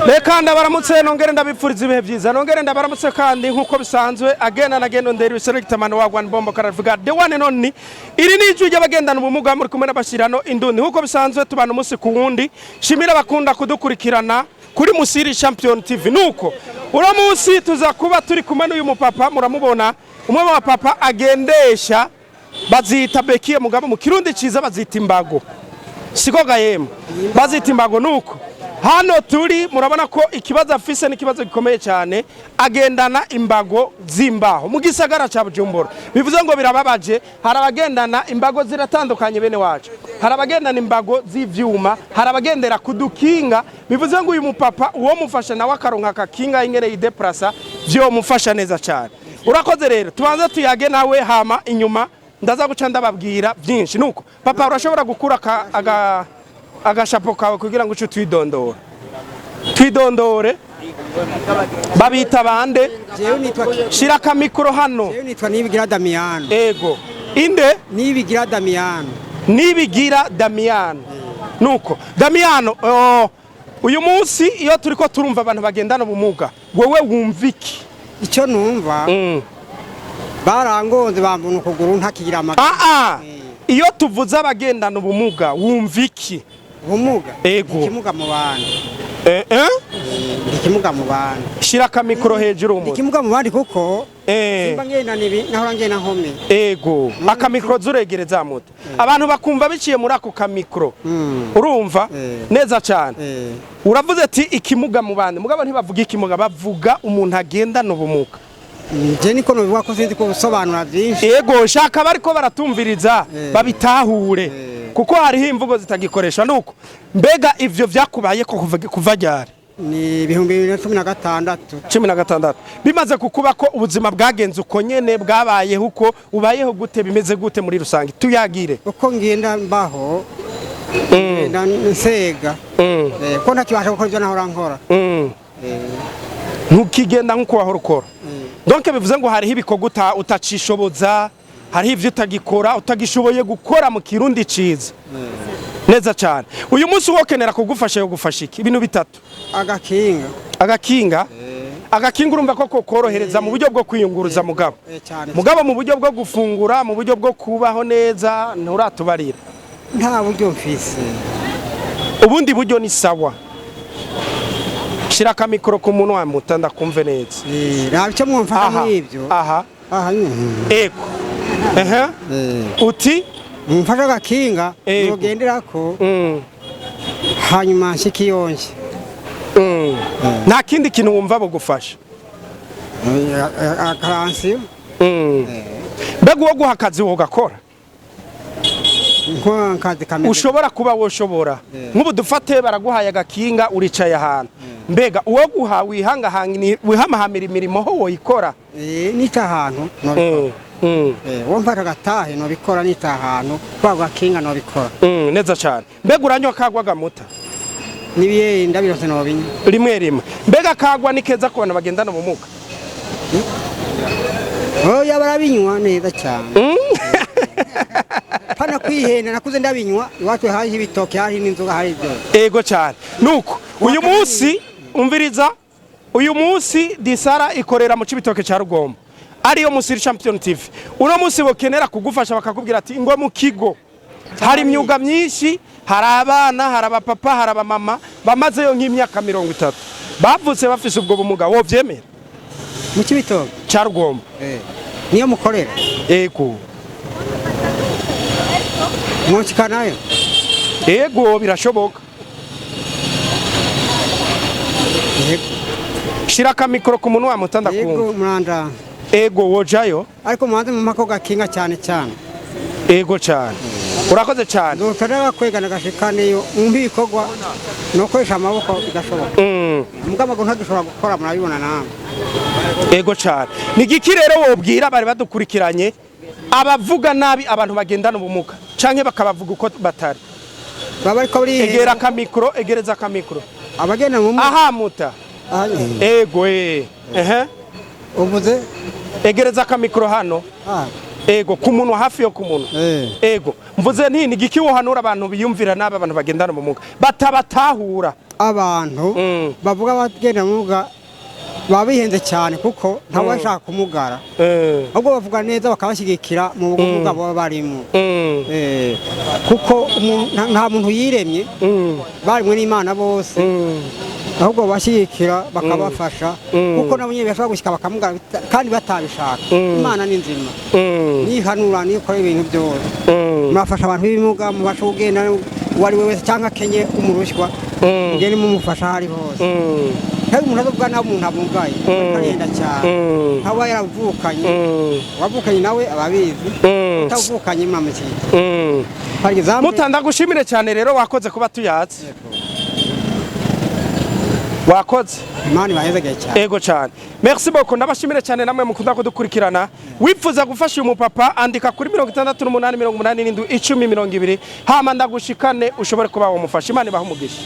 Reka ndabaramutse nongere ndabipfuriza ibihe byiza nongere ndabaramutse kandi nkuko bisanzwe agena na gendo nderi select man wa Rwanda bombo karavuga the one and only iri ni ijwi y'abagendana ubumuga muri kumwe n'abashirano indundi nkuko bisanzwe tubana umunsi ku wundi shimira bakunda kudukurikirana kuri Musiri Champion TV nuko uro munsi tuza kuba turi kumwe n'uyu mupapa muramubona umwe wa papa agendesha bazita bekiye mugabo mu kirundi ciza bazita imbago siko gayema bazita imbago nuko hano turi murabona ko ikibazo afise n'ikibazo gikomeye cyane agendana imbago zimbaho mu gisagara ca Bujumbura bivuze ngo birababaje harabagendana imbago ziratandukanye bene wacu harabagendana imbago z'ivyuma harabagendera kudukinga bivuze ngo uyu mupapa uwo mufasha nawe akaronka akakinga ingene yideplasa byo mufasha neza cyane urakoze rero tubanza tuyage nawe hama inyuma ndaza guca ndababwira byinshi nuko papa urashobora gukura agashapo kawe kugira ngo twidondore babita bande shira ka mikro hano nitwa Nibigira Damiano ego inde Nibigira Damiano nuko Damiano uyu munsi iyo turiko turumva abantu bagendana ubumuga wowe wumva iki icyo numva barangonze bambuna ukuguru ntakigira amagara iyo tuvuze abagendana ubumuga wumva iki ubumuga ikimuga mu bandi ikimuga mu bandi shira ka mikro hejuru umuntu ikimuga mu bandi kuko simba ngenda nibi nahora ngenda nkome ego aka mikro zuregereza muto abantu bakumva biciye muri ako ka mikro urumva neza cyane uravuze ati ikimuga mu bandi mugabo ntibavuga ikimuga bavuga umuntu agendana ubumuga je niko no biwa ko sinzi ko bisobanura byinshi ego shaka bariko baratumviriza babitahure kuko hariho imvugo zitagikoresha nuko mbega ivyo vyakubaye ko kuva ryari ni 2016 bimaze kukuba ko ubuzima bwagenze uko nyene bwabayeho uko ubayeho gute bimeze gute muri rusange tuyagire uko ngenda mbaho Ndasega ko ntakibasha gukora ibyo nahora nkora ntukigenda nkuko wahora ukora donc bivuze ngo hariho ibikorwa utacishoboza hariho ivyo utagikora utagishoboye gukora mu kirundi ciza neza cyane uyu munsi wokenera kugufasha yo gufasha iki ibintu bitatu agakinga urumva ko korohereza mu buryo bwo kwiyunguruza mugabo mu buryo bwo gufungura mu buryo bwo kubaho neza nturatubarira nta buryo mfise ubundi buryo ni sawa shira ka mikro ku muntu wa mutanda kumve neza nabyo mwumva muri ibyo ego uti mumfasha agakinga ugenderako hanyuma nshikiyonje nta kindi kintu wumva bugufasha akaransiyo mbega uwo guha akazi wogakora ushobora kuba woshobora nk'ubu dufate baraguhaye agakinga uricaye ahantu mbega uwo guha wihamahamira imirimo ho woyikora nita ahantu wumva agatahe nobikora nita ahantu bagakinga nobikora neza cyane mbega uranywa kagwa gamuta nibiye ndabirose nobinya rimwe mbega kagwa ni keza kubana bagendana ubumuga oya barabinywa neza cyane pana kwihenda nakuze ndabinywa iwacu haje ibitoke haje n'inzoga hari byo ego cyane nuko uyu munsi umviriza uyu munsi disara ikorera mu cibitoke ca Rugombo ariyo Musiri Champion TV uno munsi bokenera kugufasha bakakubwira ati ngo mu kigo hari imyuga myinshi hari abana hari abapapa hari abamama bamazeyo nk'imyaka 30 bavutse bafise ubwo bumuga wo vyemera mu cibitoke ca Rugombo niyo mukorera ego Mwachikanayo ego birashoboka shira ka mikro ku muntu wa mutanda kumva ego muranda ego wojayo ariko muhanze mu mako gakinga cyane ego cyane urakoze cyane ndotaraba kwegana gashikaneyo umbikorwa no kwesha amaboko bigashoboka mugama go ntagishobora gukora murabibona nawe ego cyane nigiki rero wobwira bari badukurikiranye abavuga nabi abantu bagendana ubumuga canke bakabavuga uko batari baba ariko buri egereza ka mikro abagenda mu aha muta ego uvuze egereza ka mikro hano ego ku muntu hafi yo ku muntu ego mvuze nti nigiki wohanura abantu biyumvira nabi abantu bagendana ubumuga batabatahura abantu bavuga bagenda muga babihenze cyane kuko ntawashaka kumugara ahubwo bavuga neza bakabashyigikira mu bumuga baba barimo kuko nta muntu yiremye barimwe n'Imana bose ahubwo bashyigikira bakabafasha kuko nabo nyine bashobora gushyika bakamugara kandi batabishaka Imana ni nzima nihanura nikora ibintu byose murafasha abantu b'ibimuga mubasha kugenda wari wese cyangwa kenye umurushywa ngene mumufasha hari hose kandi umuntu azovuga nawe umuntu amugaye akagenda cyane ntaba yaravukanye wavukanye nawe ababizi utavukanye mwamukiye mutanda gushimire cyane rero wakoze kuba tuyatse wakoze Imana ibahezageye cyane ego cyane merci beaucoup ndabashimire cyane namwe mukunda kudukurikirana wifuza gufasha uyu mupapa andika kuri 6887 10 20 hama ndagushikane ushobore kuba wamufasha Imana ibaha umugisha